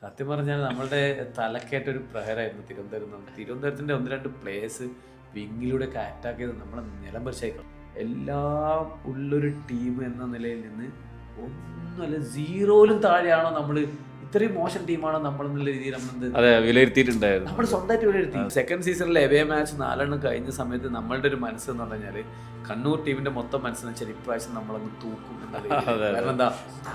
സത്യം പറഞ്ഞാൽ നമ്മളുടെ തലക്കേറ്റൊരു പ്രഹരമായിരുന്നു തിരുവനന്തപുരത്തിൻ്റെ ഒന്ന് രണ്ട് പ്ലേയേഴ്സ് വിങ്ങിലൂടെ ഒക്കെ അറ്റാക്ക് ചെയ്ത് നമ്മളെ നിലം പരിശോധിക്കണം. എല്ലാം ഉള്ളൊരു ടീം എന്ന നിലയിൽ നിന്ന് ഒന്നുമല്ല, സീറോയിലും താഴെയാണോ നമ്മൾ, ഇത്രയും മോശം ടീമാണോ നമ്മളെന്നുള്ള രീതിയിൽ അതെ വിലയിരുത്തിയിട്ടുണ്ടായിരുന്നു. നമ്മൾ സ്വന്തമായിട്ട് വിലയിരുത്തി. സെക്കൻഡ് സീസണിലെ എവേ മാച്ച് 4 കഴിഞ്ഞ സമയത്ത് നമ്മളുടെ ഒരു മനസ്സ് എന്ന് പറഞ്ഞു കഴിഞ്ഞാൽ കണ്ണൂർ ടീമിന്റെ മൊത്തം മനസ്സെന്ന് വെച്ചാൽ ഇപ്രാവശ്യം നമ്മളങ്ങ് തൂക്കും എന്നുള്ളത്. കാരണം എന്താ,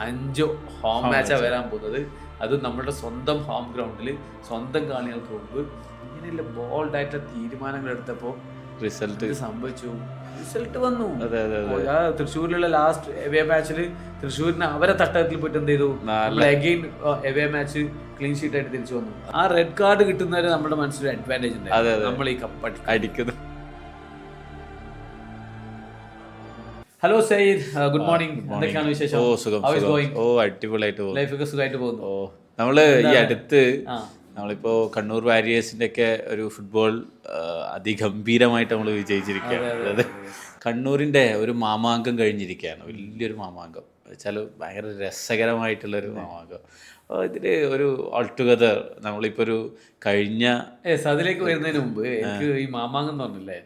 5 ഹോം മാച്ചാണ് വരാൻ പോകുന്നത്, അത് നമ്മുടെ സ്വന്തം ഹോം ഗ്രൗണ്ടിൽ സ്വന്തം കാണികൾക്ക് മുമ്പ്. ഇങ്ങനെയുള്ള ബോൾഡായിട്ടുള്ള തീരുമാനങ്ങൾ എടുത്തപ്പോൾ റിസൾട്ട് സംഭവിച്ചു, റിസൾട്ട് വന്നു. തൃശ്ശൂരിലുള്ള ലാസ്റ്റ് എവേ മാച്ചിൽ തൃശ്ശൂരിന് അവരെ തട്ടത്തിൽ പോയിട്ട് എന്ത് ചെയ്തു, again away match clean sheet ആയിട്ട് തിരിച്ചു വന്നു. ആ റെഡ് കാർഡ് കിട്ടുന്നവരെ നമ്മുടെ മനസ്സിലൊരു അഡ്വാൻറ്റേജ് ഉണ്ട്, നമ്മൾ ഈ കപ്പ് അടിക്കുന്നു. Hello Syed, good morning. എന്തൊക്കെയാണ് വിശേഷം? അടിപൊളിയായിട്ട് ലൈഫൊക്കെ സുഖമായിട്ട് പോകുന്നു. നമ്മള് ഈ അടുത്ത് നമ്മളിപ്പോ കണ്ണൂർ വാരിയേഴ്സിന്റെ ഒക്കെ ഒരു ഫുട്ബോൾ അതിഗംഭീരമായിട്ട് നമ്മൾ വിജയിച്ചിരിക്കുകയാണ്. അതായത് കണ്ണൂരിന്റെ ഒരു മാമാങ്കം കഴിഞ്ഞിരിക്കുകയാണ്, വലിയൊരു മാമാങ്കം വെച്ചാൽ ഭയങ്കര രസകരമായിട്ടുള്ളൊരു മാമാങ്കം. ഇതില് ഒരു ഓൾ ടുഗദർ നമ്മളിപ്പോ ഒരു കഴിഞ്ഞ അതിലേക്ക് വരുന്നതിന് മുമ്പ് എനിക്ക് ഈ മാമാങ്കം എന്ന് പറഞ്ഞില്ലേ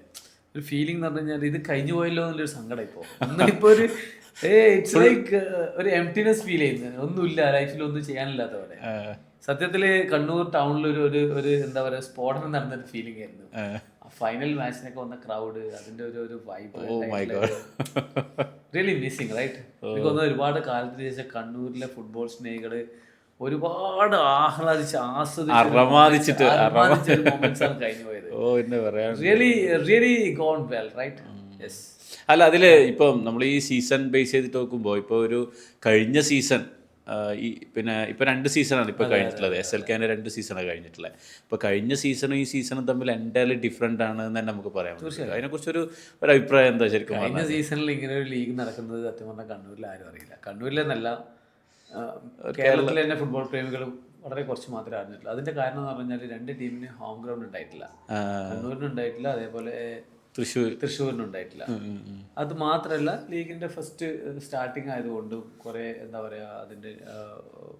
ഒരു ഫീലിംഗ് എന്ന് പറഞ്ഞു കഴിഞ്ഞാൽ ഇത് കഴിഞ്ഞു പോയല്ലോ എന്നുള്ളൊരു സങ്കടം. ഇപ്പൊ ഒരു ഇറ്റ്സ് ലൈക്ക് ഒരു എംപ്റ്റിനെസ് ഫീൽ ചെയ്യുന്നത്, ഒന്നുമില്ല ലൈഫിൽ, ഒന്നും ചെയ്യാനില്ലാത്ത പോലെ. സത്യത്തില് കണ്ണൂർ ടൗണിൽ ഒരു എന്താ പറയാ സ്ഫോടനം നടന്നൊരു ഫീലിംഗ് ആയിരുന്നു. ഫൈനൽ മാച്ചിനൊക്കെ വന്ന ക്രൗഡ്, അതിന്റെ ഒരു വൈബ് റിയലി മിസ്സിങ്, റൈറ്റ്? എനിക്ക് തോന്നുന്നു ഒരുപാട് കാലത്തിന് ശേഷം കണ്ണൂരിലെ ഫുട്ബോൾ സ്നേഹികള് ഒരുപാട് ആഹ്ലാദിച്ച് ആസ്വദിച്ചിട്ട് കഴിഞ്ഞു പോയത്. Really gone well, right? Yes. അല്ല, അതില് ഇപ്പം നമ്മൾ ഈ സീസൺ ബേസ് ചെയ്തിട്ട് നോക്കുമ്പോൾ ഇപ്പോൾ ഒരു കഴിഞ്ഞ സീസൺ പിന്നെ ഇപ്പൊ 2 സീസണാണ് ഇപ്പൊ കഴിഞ്ഞിട്ടുള്ളത്. SLKന്റെ 2 സീസണാണ് കഴിഞ്ഞിട്ടുള്ളത്. ഇപ്പൊ കഴിഞ്ഞ സീസണും ഈ സീസണും തമ്മിൽ എൻ്റയർലി ഡിഫറെന്റ് ആണ് എന്ന് തന്നെ നമുക്ക് പറയാം. അതിനെ കുറിച്ച് ഒരു അഭിപ്രായം എന്താ? ശരിക്കും കഴിഞ്ഞ സീസണിൽ ഇങ്ങനെ ഒരു ലീഗ് നടക്കുന്നത് സത്യം പറഞ്ഞാൽ കണ്ണൂരിൽ ആരും അറിയില്ല. കണ്ണൂരിലെന്നല്ല, കേരളത്തിലെ തന്നെ ഫുട്ബോൾ പ്രേമികളും വളരെ കുറച്ച് മാത്രമേ അറിഞ്ഞിട്ടുള്ളൂ. അതിന്റെ കാരണം എന്ന് പറഞ്ഞാൽ 2 ടീമിന് ഹോം ഗ്രൗണ്ട് ഉണ്ടായിട്ടില്ല. കണ്ണൂരിന് ഉണ്ടായിട്ടില്ല, അതേപോലെ തൃശ്ശൂരിനുണ്ടായിട്ടില്ല. അത് മാത്രമല്ല, ലീഗിന്റെ ഫസ്റ്റ് സ്റ്റാർട്ടിങ് ആയതുകൊണ്ട് കുറെ എന്താ പറയാ അതിന്റെ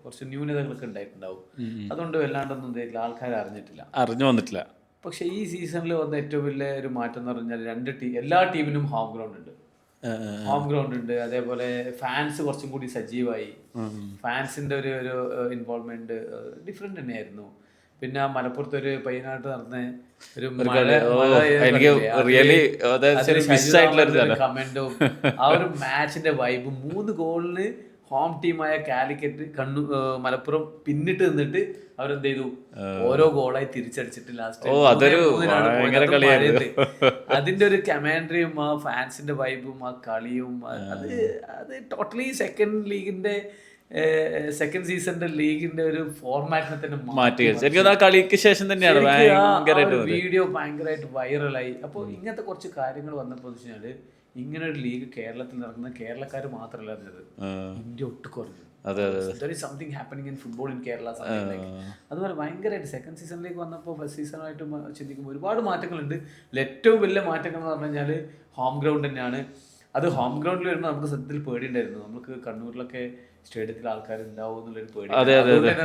കുറച്ച് ന്യൂനതകളൊക്കെ ഉണ്ടായിട്ടുണ്ടാവും. അതുകൊണ്ട് വല്ലാണ്ടൊന്നും എന്തെങ്കിലും ആൾക്കാർ അറിഞ്ഞു വന്നിട്ടില്ല. പക്ഷെ ഈ സീസണിൽ വന്ന ഏറ്റവും വലിയ ഒരു മാറ്റം എന്ന് പറഞ്ഞാൽ എല്ലാ ടീമിനും ഹോം ഗ്രൗണ്ട് ഉണ്ട്. അതേപോലെ ഫാൻസ് കുറച്ചും കൂടി സജീവമായി. ഫാൻസിന്റെ ഒരു ഇൻവോൾവ്മെന്റ് ഡിഫറെന്റ് തന്നെയായിരുന്നു. പിന്നെ മലപ്പുറത്ത് ഒരു പയ്യനായിട്ട് നടന്ന ഒരു കമന്റും ആ ഒരു മാച്ചിന്റെ വൈബ്, 3 ഗോളിന് ഹോം ടീമായ കാലിക്കറ്റ് മലപ്പുറം പിന്നിട്ട് നിന്നിട്ട് അവരെന്ത് ചെയ്തു, ഓരോ ഗോളായി തിരിച്ചടിച്ചിട്ട് ലാസ്റ്റ് അതിന്റെ ഒരു കമാൻഡറിയും ആ ഫാൻസിന്റെ വൈബും ആ കളിയും അത് ടോട്ടലി സെക്കൻഡ് സീസണിന്റെ ലീഗിന്റെ ഒരു ഫോർമാറ്റിനെ തന്നെ കളിക്ക് ശേഷം തന്നെയാണ് വീഡിയോ ഭയങ്കരമായിട്ട് വൈറലായി. അപ്പോൾ ഇങ്ങനത്തെ കുറച്ച് കാര്യങ്ങൾ വന്നപ്പോൾ വെച്ചാല് ഇങ്ങനെ ഒരു ലീഗ് കേരളത്തിൽ നടക്കുന്ന കേരളക്കാർ മാത്രമല്ല അറിഞ്ഞത്, ഇന്ത്യ ഒട്ടു കുറഞ്ഞു. Something happening in football in Kerala. അതുപോലെ ഭയങ്കരമായിട്ട് സെക്കൻഡ് സീസണിലേക്ക് വന്നപ്പോൾ ഫസ്റ്റ് സീസണായിട്ട് ചിന്തിക്കുമ്പോൾ ഒരുപാട് മാറ്റങ്ങളുണ്ട്. ഏറ്റവും വലിയ മാറ്റങ്ങൾ എന്ന് പറഞ്ഞു കഴിഞ്ഞാൽ ഹോം ഗ്രൗണ്ട് തന്നെയാണ്. അത് ഹോം ഗ്രൗണ്ടിൽ വരുമ്പോൾ നമുക്ക് സത്യത്തിൽ പേടിയുണ്ടായിരുന്നു. നമുക്ക് കണ്ണൂരിലൊക്കെ സ്റ്റേഡിയത്തിൽ ആൾക്കാർ ഉണ്ടാവും എന്നുള്ളൊരു പേടി.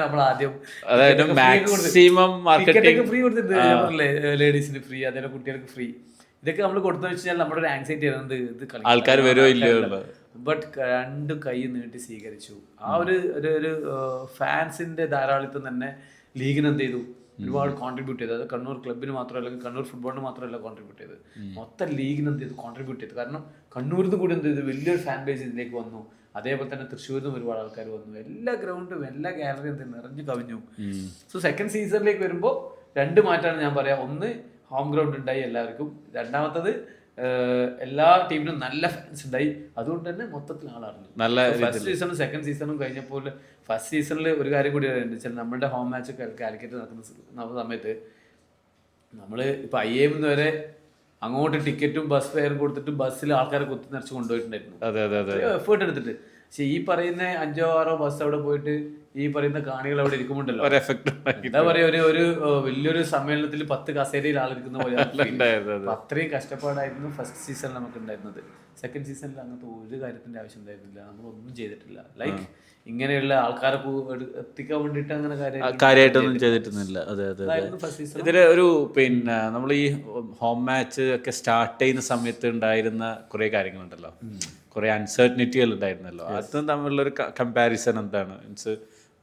നമ്മൾ ആദ്യം ഫ്രീ കൊടുത്തിട്ടുണ്ട്, ലേഡീസിന് ഫ്രീ, അതേപോലെ കുട്ടികൾക്ക് ഫ്രീ. ഇതൊക്കെ നമ്മൾ കൊടുത്തു വെച്ചാൽ നമ്മുടെ ഒരു ആങ്സൈറ്റി ആയിരുന്നു, ഇത് ആൾക്കാർ വരുമോ ഇല്ലയോ. ബട്ട് 2 കൈ നീട്ടി സ്വീകരിച്ചു. ആ ഒരു ഫാൻസിന്റെ ധാരാളിത്തം തന്നെ ലീഗിന് എന്ത് ചെയ്തു, ഒരുപാട് കോൺട്രിബ്യൂട്ട് ചെയ്തു. അത് കണ്ണൂർ ക്ലബിന് മാത്രമല്ല, കണ്ണൂർ ഫുട്ബോളിന് മാത്രമല്ല കോൺട്രിബ്യൂട്ട് ചെയ്തത്, മൊത്തം ലീഗിന് എന്ത് ചെയ്തു, കോൺട്രിബ്യൂട്ട് ചെയ്തു. കാരണം കണ്ണൂരിൽ നിന്ന് കൂടി എന്ത് ചെയ്തു, വലിയൊരു ഫാൻ ബേസ് ഇതിലേക്ക് വന്നു. അതേപോലെ തന്നെ തൃശ്ശൂരിൽ നിന്നും ഒരുപാട് ആൾക്കാർ വന്നു. എല്ലാ ഗ്രൗണ്ടും എല്ലാ ഗാലറിയും നിറഞ്ഞു കവിഞ്ഞു. സോ സെക്കൻഡ് സീസണിലേക്ക് വരുമ്പോൾ 2 മാറ്റമാണ് ഞാൻ പറയാം. ഒന്ന്, ഹോം ഗ്രൗണ്ട് ഉണ്ടായി എല്ലാവർക്കും. രണ്ടാമത്തത്, എല്ലാ ടീമിനും നല്ല ഫാൻസ് ഉണ്ടായി. അതുകൊണ്ട് തന്നെ മൊത്തത്തിൽ ആളറിഞ്ഞു. ഫസ്റ്റ് സീസണും സെക്കൻഡ് സീസണും കഴിഞ്ഞപ്പോൾ ഫസ്റ്റ് സീസണിൽ ഒരു കാര്യം കൂടി വെച്ചാൽ നമ്മുടെ ഹോം മാച്ച് കാലിക്കറ്റ് നടക്കുന്ന സമയത്ത് നമ്മൾ ഇപ്പൊ IAM വരെ അങ്ങോട്ട് ടിക്കറ്റും ബസ് ഫെയറും കൊടുത്തിട്ട് ബസ്സിൽ ആൾക്കാരെ കുത്തി നിറച്ച് കൊണ്ടുപോയിട്ടുണ്ടായിരുന്നു, എഫേർട്ട് എടുത്തിട്ട്. പക്ഷെ ഈ പറയുന്ന 5 or 6 ബസ് അവിടെ പോയിട്ട് ഈ പറയുന്ന കാണികൾ അവിടെ ഇരിക്കുമ്പോണ്ടല്ലോ, എന്താ പറയാ, ഒരു വലിയൊരു സമ്മേളനത്തിൽ 10 കസേരയിൽ ആളിരിക്കുന്ന പോലെ. അത്രയും കഷ്ടപ്പാടായിരുന്നു ഫസ്റ്റ് സീസണിൽ നമുക്ക് ഉണ്ടായിരുന്നത്. സെക്കൻഡ് സീസണിൽ അങ്ങനത്തെ ഒരു കാര്യത്തിന്റെ ആവശ്യം ഉണ്ടായിരുന്നില്ല. നമ്മളൊന്നും ചെയ്തിട്ടില്ല. ലൈക്ക് ഇങ്ങനെയുള്ള ആൾക്കാരെ എത്തിക്കാൻ വേണ്ടിയിട്ട് അങ്ങനെ കാര്യമായിട്ടൊന്നും ചെയ്തിട്ടൊന്നുമില്ല. അതെ അതെ ഫസ്റ്റ് സീസൺ. ഇതിൽ ഒരു പിന്നെ നമ്മൾ ഈ ഹോം മാച്ച് ഒക്കെ സ്റ്റാർട്ട് ചെയ്യുന്ന സമയത്ത് ഉണ്ടായിരുന്ന കുറേ കാര്യങ്ങളുണ്ടല്ലോ, കുറേ അൺസർട്ടനിറ്റികൾ ഉണ്ടായിരുന്നല്ലോ. അതും തമ്മിലുള്ളൊരു കമ്പാരിസൺ എന്താണ് മീൻസ്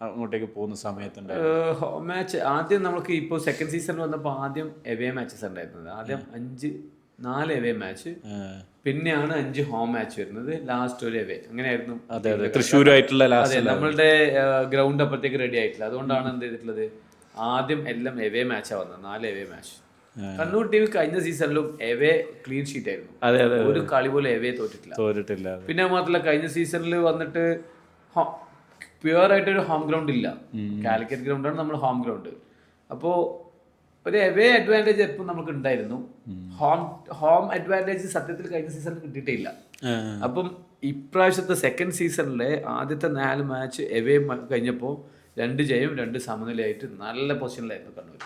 അങ്ങോട്ടേക്ക് പോകുന്ന സമയത്തുണ്ട്? ഹോം മാച്ച് ആദ്യം നമുക്ക് ഇപ്പോൾ സെക്കൻഡ് സീസണിൽ വന്നപ്പോൾ ആദ്യം എവേ മാച്ചസ് ഉണ്ടായിരുന്നത്. ആദ്യം 4 എവേ മാച്ച്, പിന്നെയാണ് 5 ഹോം മാച്ച് വരുന്നത്, ലാസ്റ്റ് ഒരു എവേ. അങ്ങനെയായിരുന്നു. അതെ അതെ, തൃശ്ശൂരുമായിട്ടുള്ള അതെ, നമ്മളുടെ ഗ്രൗണ്ട് അപ്പോഴത്തേക്ക് റെഡി ആയിട്ടില്ല. അതുകൊണ്ടാണ് എന്ത് ചെയ്തിട്ടുള്ളത്, ആദ്യം എല്ലാം എവേ മാച്ചാണ് വന്നത്. 4 എവേ മാച്ച്. കണ്ണൂർ ടീം കഴിഞ്ഞ സീസണിലും എവേ ക്ലീൻ ഷീറ്റ് ആയിരുന്നു. ഒരു കളി പോലും എവേ തോറ്റിട്ടില്ല. പിന്നെ മാത്രമല്ല കഴിഞ്ഞ സീസണിൽ വന്നിട്ട് പ്യുവർ ആയിട്ടൊരു ഹോം ഗ്രൗണ്ട് ഇല്ല. കാലിക്കറ്റ് ഗ്രൗണ്ടാണ് നമ്മൾ ഹോം ഗ്രൗണ്ട്. അപ്പോൾ ഒരു എവേ അഡ്വാൻറ്റേജ് എപ്പോൾ നമുക്ക് ഉണ്ടായിരുന്നു. ഹോം അഡ്വാൻറ്റേജ് സത്യത്തിൽ കഴിഞ്ഞ സീസണിൽ കിട്ടിയിട്ടില്ല. അപ്പം ഇപ്രാവശ്യത്തെ സെക്കൻഡ് സീസണിലെ ആദ്യത്തെ 4 മാച്ച് എവേ കഴിഞ്ഞപ്പോൾ 2 ജയം 2 സമനിലയായിട്ട് നല്ല പൊസിഷനിലായിരുന്നു കണ്ണൂർ.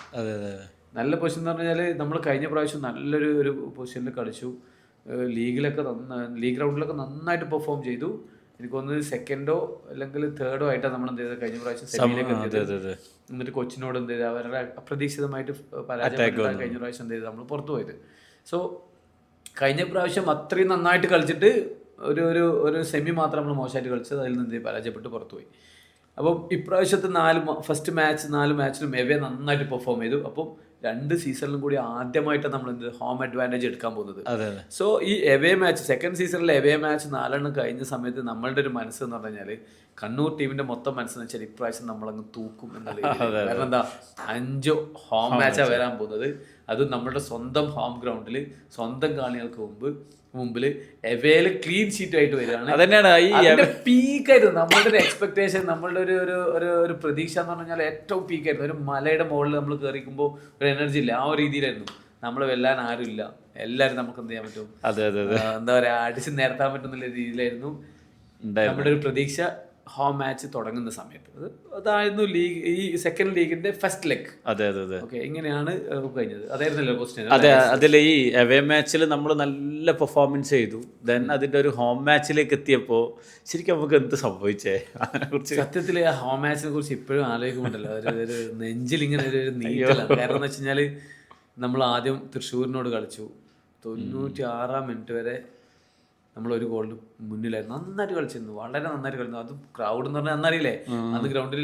നല്ല പൊസിഷൻ എന്ന് പറഞ്ഞാൽ നമ്മൾ കഴിഞ്ഞ പ്രാവശ്യം നല്ലൊരു പൊസിഷനിൽ കളിച്ചു. ലീഗ് റൗണ്ടിലൊക്കെ നന്നായിട്ട് പെർഫോം ചെയ്തു. എനിക്ക് തോന്നുന്നത് സെക്കൻഡോ അല്ലെങ്കിൽ തേർഡോ ആയിട്ടാണ് നമ്മൾ എന്ത് ചെയ്തത് കഴിഞ്ഞ പ്രാവശ്യം സെമിയിലേക്ക് എത്തിയത്. എന്നിട്ട് കൊച്ചിനോട് എന്ത് ചെയ്ത് അവരുടെ അപ്രതീക്ഷിതമായിട്ട് പരാജയപ്പെട്ടാണ് കഴിഞ്ഞ പ്രാവശ്യം എന്ത് ചെയ്ത് നമ്മൾ പുറത്തു പോയത്. സോ കഴിഞ്ഞ പ്രാവശ്യം അത്രയും നന്നായിട്ട് കളിച്ചിട്ട് ഒരു സെമി മാത്രം നമ്മൾ മോശമായിട്ട് കളിച്ചത്, അതിൽ നിന്ന് പരാജയപ്പെട്ട് പുറത്തുപോയി. അപ്പം ഇപ്രാവശ്യത്തെ 4 മാച്ചിലും എവേ നന്നായിട്ട് പെർഫോം ചെയ്തു. അപ്പം 2 സീസണിലും കൂടി ആദ്യമായിട്ടാണ് നമ്മൾ എന്ത് ഹോം അഡ്വാൻറ്റേജ് എടുക്കാൻ പോകുന്നത്. സോ ഈ എവേ മാച്ച് സെക്കൻഡ് സീസണിലെ എവേ മാച്ച് 4 കഴിഞ്ഞ സമയത്ത് നമ്മളുടെ ഒരു മനസ്സ് എന്ന് പറഞ്ഞു കഴിഞ്ഞാൽ, കണ്ണൂർ ടീമിന്റെ മൊത്തം മനസ്സെന്ന് വെച്ചാൽ ഇപ്രാവശ്യം നമ്മളങ്ങ് തൂക്കും എന്നുള്ള. കാരണം എന്താ, 5 ഹോം മാച്ചാണ് വരാൻ പോകുന്നത്. അത് നമ്മുടെ സ്വന്തം ഹോം ഗ്രൗണ്ടിൽ സ്വന്തം കാണികൾക്ക് മുമ്പിൽ എവേല് ക്ലീൻ ഷീറ്റ് ആയിട്ട് വരികയാണ്. അതന്നെയാണ് പീക്കായിരുന്നു നമ്മളുടെ ഒരു എക്സ്പെക്ടേഷൻ, നമ്മളുടെ ഒരു പ്രതീക്ഷ എന്ന് പറഞ്ഞാൽ ഏറ്റവും പീക്കായിരുന്നു. ഒരു മലയുടെ മുകളിൽ നമ്മൾ കയറിക്കുമ്പോൾ ഒരു എനർജി ഇല്ല, ആ ഒരു രീതിയിലായിരുന്നു. നമ്മൾ വെല്ലാൻ ആരും ഇല്ല, എല്ലാവരും നമുക്ക് എന്ത് ചെയ്യാൻ പറ്റും, എന്താ പറയാ, അടിച്ച് നിരത്താൻ പറ്റുന്ന രീതിയിലായിരുന്നു നമ്മുടെ ഒരു പ്രതീക്ഷ ഹോം മാച്ച് തുടങ്ങുന്ന സമയത്ത്. അതായിരുന്നു ഈ സെക്കൻഡ് ലീഗിന്റെ ഫസ്റ്റ് ലെഗ്. ഓക്കെ, ഇങ്ങനെയാണ് കഴിഞ്ഞത്. അതായിരുന്നല്ലോ ക്വസ്റ്റ്യൻ. അതിൽ ഈ അവേ മാച്ചിൽ നമ്മൾ നല്ല പെർഫോമൻസ് ചെയ്തു. ദെൻ അതിന്റെ ഒരു ഹോം മാച്ചിലേക്ക് എത്തിയപ്പോൾ ശരിക്കും നമുക്ക് എന്ത് സംഭവിച്ചേ അതിനെക്കുറിച്ച്? സത്യത്തിൽ ആ ഹോം മാച്ചിനെ കുറിച്ച് ഇപ്പോഴും ആലോചിക്കുമ്പോണ്ടല്ലോ ഒരു നെഞ്ചിൽ ഇങ്ങനെ ഒരു നീറ്റലാണ്. കാരണം എന്ന് വെച്ച് കഴിഞ്ഞാൽ നമ്മൾ ആദ്യം തൃശ്ശൂരിനോട് കളിച്ചു. 96-ാം മിനിറ്റ് വരെ നമ്മൾ ഒരു ഗോളിന് മുന്നിലായിരുന്നു. നന്നായിട്ട് കളിച്ചിരുന്നു, വളരെ നന്നായിട്ട് കളിച്ചു. അത് ക്രൗഡ് എന്ന് പറഞ്ഞാൽ അന്നറിയില്ലേ, അന്ന് ഗ്രൗണ്ടിൽ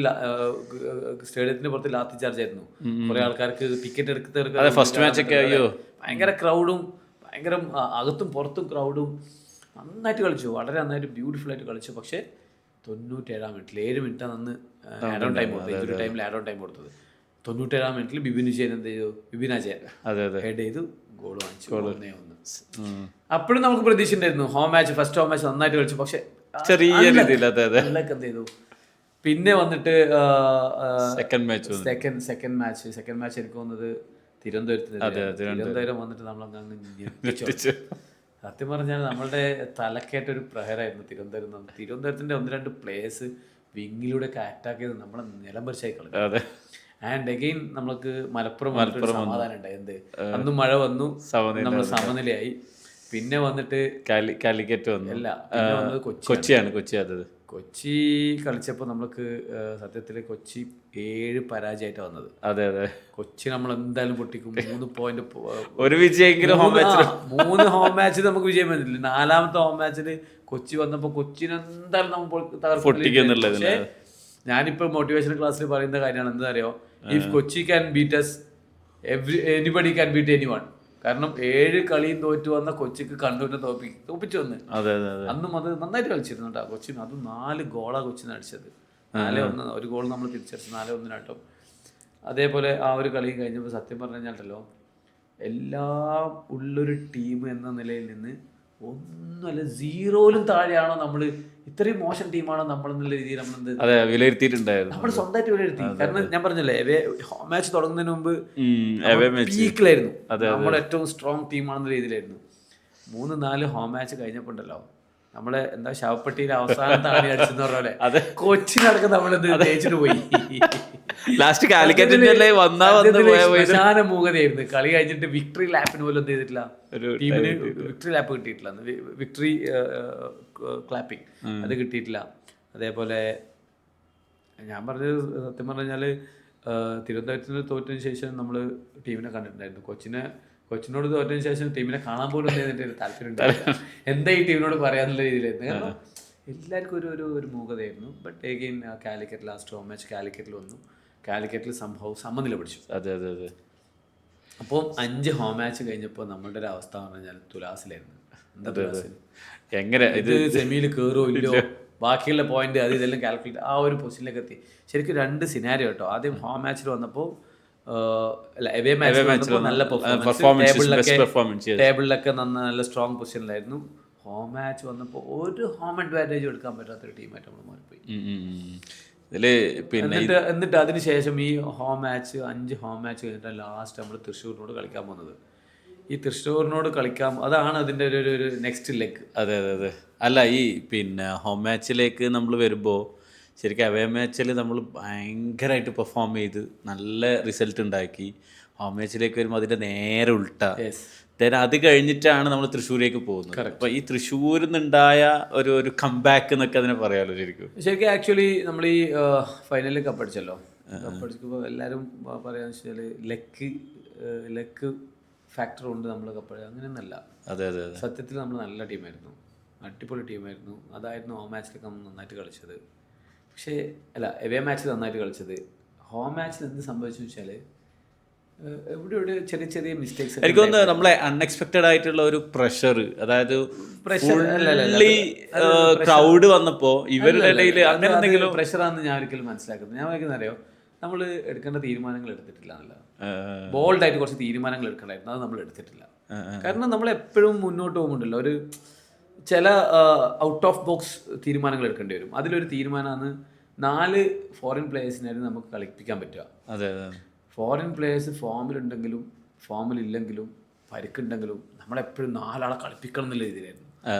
സ്റ്റേഡിയത്തിന്റെ പുറത്ത് ലാത്തി ചാർജ് ആയിരുന്നു. കുറെ ആൾക്കാർക്ക് ടിക്കറ്റ് എടുക്കുന്നവർക്ക് ഫസ്റ്റ് മാച്ചൊക്കെ ഭയങ്കര ക്രൗഡും ഭയങ്കര അകത്തും പുറത്തും ക്രൗഡും. നന്നായിട്ട് കളിച്ചു, വളരെ നന്നായിട്ട് ബ്യൂട്ടിഫുൾ ആയിട്ട് കളിച്ചു. പക്ഷേ 97-ാം മിനിറ്റിൽ 7 മിനിറ്റാണ് അന്ന് ആഡ് ഓൺ ടൈം കൊടുത്തത്. ഇഞ്ചുറി ടൈമിൽ ആഡ് ഓൺ ടൈം കൊടുത്തത്. 97-ാം മിനിറ്റിൽ ബിബിൻ അജയൻ എന്ത് ചെയ്തു, ഹെഡ് ചെയ്തു, ഗോൾ വാങ്ങിച്ചു, 1-1. അപ്പോഴും നമുക്ക് പ്രതീക്ഷ ഉണ്ടായിരുന്നു. ഫസ്റ്റ് ഹോം മാച്ച് നന്നായിട്ട് കളിച്ചു. പക്ഷെ ചെറിയ രീതിയിൽ എന്ത് ചെയ്തു. പിന്നെ വന്നിട്ട് സെക്കൻഡ് മാച്ച് എനിക്ക് തോന്നുന്നത് തിരുവനന്തപുരം വന്നിട്ട് നമ്മളങ്ങ് സത്യം പറഞ്ഞാൽ നമ്മളുടെ തലക്കേറ്റ ഒരു പ്രഹരമായിരുന്നു തിരുവനന്തപുരത്തിന്റെ 1-2 പ്ലേയേഴ്സ് വിങ്ങിലൂടെ ഒക്കെ അറ്റാക്ക് ചെയ്ത് നമ്മളെ നിലം പരിച്ചായി കളഞ്ഞു. ആൻഡ് അഗെയിൻ നമുക്ക് മലപ്പുറം സമാധാനം ഉണ്ടായി. എന്ത് അന്ന് മഴ വന്നു, നമ്മൾ സമനിലയായി. പിന്നെ വന്നിട്ട് കാലിക്കറ്റ് വന്നു. അല്ല, പിന്നെ വന്നത് കൊച്ചി കളിച്ചപ്പോൾ നമുക്ക് സത്യത്തിൽ കൊച്ചി 7 പരാജയമായിട്ട് വന്നത്. കൊച്ചി നമ്മൾ എന്തായാലും പൊട്ടിക്കും. 3 പോയിന്റ്, ഒരു വിജയെങ്കിലും 3 ഹോം മാച്ചിൽ നമുക്ക് വിജയം വന്നിട്ടില്ല. 4-ാമത്തെ ഹോം മാച്ചിൽ കൊച്ചി വന്നപ്പോൾ കൊച്ചിനെ എന്തായാലും നമ്മൾ തകർക്കും. ഞാനിപ്പോ മോട്ടിവേഷൻ ക്ലാസ്സിൽ പറയുന്ന കാര്യമാണ്, എന്താ അറിയോ, if Kochi can beat us, anybody can beat anyone. കാരണം 7 കളിയും തോറ്റു വന്ന കൊച്ചിക്ക് കണ്ണൂരിനെ തോപ്പിച്ചു വന്ന്. അന്നും അത് നന്നായിട്ട് കളിച്ചിരുന്നു കേട്ടോ കൊച്ചിന്. അതും 4 ഗോളാണ് കൊച്ചിന് അടിച്ചത്. 4-1, ഒരു ഗോൾ നമ്മൾ തിരിച്ചടിച്ചു 4-1 അതേപോലെ ആ ഒരു കളി കഴിഞ്ഞപ്പോൾ സത്യം പറഞ്ഞു കഴിഞ്ഞാലോ, എല്ലാം ഉള്ളൊരു ടീം എന്ന നിലയിൽ നിന്ന് ഒന്നുമല്ല, 0-ലും താഴെയാണോ നമ്മൾ, ഇത്രയും മോശം ടീമാണോ നമ്മൾ എന്നുള്ള രീതിയിൽ നമ്മൾ വിലയിരുത്തിയിട്ടുണ്ടായിരുന്നു. നമ്മൾ സ്വന്തമായിട്ട് വിലയിരുത്തി. കാരണം ഞാൻ പറഞ്ഞല്ലേ, ഹോം മാച്ച് തുടങ്ങുന്നതിന് മുമ്പ് പീക്കിലായിരുന്നു, നമ്മൾ ഏറ്റവും സ്ട്രോങ് ടീമാണെന്ന രീതിയിലായിരുന്നു. 3-4 ഹോം മാച്ച് കഴിഞ്ഞപ്പോൾ ഉണ്ടല്ലോ, നമ്മളെ എന്താ ശവപ്പെട്ടിയിലെ അവസാനത്തെ ആണി അടിച്ചെന്ന് പറഞ്ഞ പോലെ കൊച്ചിനടക്കം നമ്മളിത് ജയിച്ചിട്ട് പോയി. ലാസ്റ്റ് കാലിക്കറ്റിന്റെ പ്രധാന മൂകതയായിരുന്നു. കളി കഴിഞ്ഞിട്ട് വിക്ടറി ലാപ്പിന് പോലും എന്ത് ചെയ്തിട്ടില്ല, ടീമിന് വിക്ടറി ലാപ്പ് കിട്ടിയിട്ടില്ല, വിക്ടറി ക്ലാപ്പിംഗ് അത് കിട്ടിയിട്ടില്ല. അതേപോലെ ഞാൻ പറഞ്ഞത് സത്യം പറഞ്ഞു കഴിഞ്ഞാൽ തിരുവനന്തപുരത്തിന് തോറ്റതിന് ശേഷം നമ്മൾ ടീമിനെ കണ്ടിട്ടുണ്ടായിരുന്നു. കൊച്ചിനോട് തോറ്റതിന് ശേഷം ടീമിനെ കാണാൻ പോലും ചെയ്തിട്ട് താല്പര്യം ഉണ്ടായില്ല. എന്താ ഈ ടീമിനോട് പറയാന്നുള്ള രീതിയിലായിരുന്നു. കാരണം എല്ലാവർക്കും ഒരു മൂകതയായിരുന്നു. But again Calicut last home match കാലിക്കറ്റിൽ വന്നു. കാലിക്കറ്റിൽ സംഭവം സമനില പിടിച്ചു. അതെ അതെ അതെ. അപ്പം 5 ഹോം മാച്ച് കഴിഞ്ഞപ്പോൾ നമ്മളുടെ ഒരു അവസ്ഥ എന്ന് പറഞ്ഞാൽ തുലാസിലായിരുന്നു. എന്താ തുലാസിൽ എങ്ങനെ ഇത് സെമിയിൽ കയറോ ഇല്ലയോ, ബാക്കിയുള്ള പോയിന്റ് അത് ഇതെല്ലാം കാൽക്കുലേറ്റ് ആ ഒരു പൊസിഷനിലേക്ക് എത്തി. ശരിക്കും 2 സിനാരിയോ കേട്ടോ. ആദ്യം ഹോം മാച്ചിൽ വന്നപ്പോൾ എവേ മാച്ചിൽ നല്ല പെർഫോമൻസ്, ടേബിളിലൊക്കെ നല്ല സ്ട്രോങ് പൊസിഷനിലായിരുന്നു. ഹോം മാച്ച് വന്നപ്പോൾ ഒരു ഹോം അഡ്വാൻറ്റേജ് എടുക്കാൻ പറ്റാത്തൊരു ടീമായിട്ട് നമ്മൾ മാറിപ്പോയി. എന്നിട്ട് അതിനുശേഷം ഈ ഹോം മാച്ച് 5 ഹോം മാച്ച് കഴിഞ്ഞിട്ട് ലാസ്റ്റ് നമ്മൾ തൃശ്ശൂരിനോട് കളിക്കാൻ പോകുന്നത്. ഈ തൃശ്ശൂരിനോട് കളിക്കാം, അതാണ് അതിൻ്റെ ഒരു നെക്സ്റ്റ് ലെഗ്. അതെ അതെ അതെ. അല്ല ഈ ഹോം മാച്ചിലേക്ക് നമ്മൾ വരുമ്പോൾ ശരിക്കും അവേ മാച്ചിൽ നമ്മൾ ഭയങ്കരമായിട്ട് പെർഫോം ചെയ്ത് നല്ല റിസൾട്ട് ഉണ്ടാക്കി. ഹോം മാച്ചിലേക്ക് വരുമ്പോൾ അതിൻ്റെ നേരെ ഉൾട്ട. ദെൻ അത് കഴിഞ്ഞിട്ടാണ് നമ്മൾ തൃശ്ശൂരേക്ക് പോകുന്നത്. അപ്പോൾ ഈ തൃശ്ശൂരിൽ നിന്നുണ്ടായ ഒരു കംബാക്ക് എന്നൊക്കെ അതിനെ പറയാമല്ലോ ശരിക്കും. ആക്ച്വലി നമ്മൾ ഈ ഫൈനലിൽ കപ്പടിച്ചല്ലോ. കപ്പടിച്ചപ്പോൾ എല്ലാവരും പറയാന്ന് വെച്ചാൽ ലെക്ക് ഫാക്ടർ കൊണ്ട് നമ്മൾ കപ്പടി, അങ്ങനെയൊന്നല്ല. അതെ അതെ. സത്യത്തിൽ നമ്മൾ നല്ല ടീമായിരുന്നു, അടിപൊളി ടീമായിരുന്നു. അതായിരുന്നു ഹോം മാച്ചിലൊക്കെ നമ്മൾ നന്നായിട്ട് കളിച്ചത്. പക്ഷേ എവേ മാച്ചിൽ നന്നായിട്ട് കളിച്ചത്. ഹോം മാച്ചിൽ എന്ത് സംഭവിച്ചു വെച്ചാൽ എവിടെ ചെറിയ മിസ്റ്റേക്സ്. എനിക്ക് തോന്നുന്നു നമ്മളെ അൺഎക്സ്പെക്റ്റഡ് ആയിട്ടുള്ള ഒരു പ്രഷർ, അതായത് ക്രൗഡ് വന്നപ്പോൾ ഇവരുടെ ഇടയിൽ അങ്ങനെ എന്തെങ്കിലും പ്രഷറാണെന്ന് ഞാൻ ഒരിക്കലും മനസ്സിലാക്കുന്നത്. ഞാൻ വയ്ക്കുന്ന അറിയോ, നമ്മൾ എടുക്കേണ്ട തീരുമാനങ്ങൾ എടുത്തിട്ടില്ല എന്നല്ല, ബോൾഡായിട്ട് കുറച്ച് തീരുമാനങ്ങൾ എടുക്കണമായിരുന്നു, അത് നമ്മൾ എടുത്തിട്ടില്ല. കാരണം നമ്മൾ എപ്പോഴും മുന്നോട്ട് പോകുന്നുണ്ടല്ലോ, ഒരു ചില ഔട്ട് ഓഫ് ബോക്സ് തീരുമാനങ്ങൾ എടുക്കേണ്ടി വരും. അതിലൊരു തീരുമാനമാണ് 4 ഫോറിൻ പ്ലേയേഴ്സിനായിരുന്നു നമുക്ക് കളിപ്പിക്കാൻ പറ്റുക. അതെ. ഫോറിൻ പ്ലേയേഴ്സ് ഫോമിലുണ്ടെങ്കിലും ഫോമിലില്ലെങ്കിലും പരിക്കുണ്ടെങ്കിലും നമ്മളെപ്പോഴും 4 ആളെ കളിപ്പിക്കണം എന്നുള്ള രീതിയിലായിരുന്നു.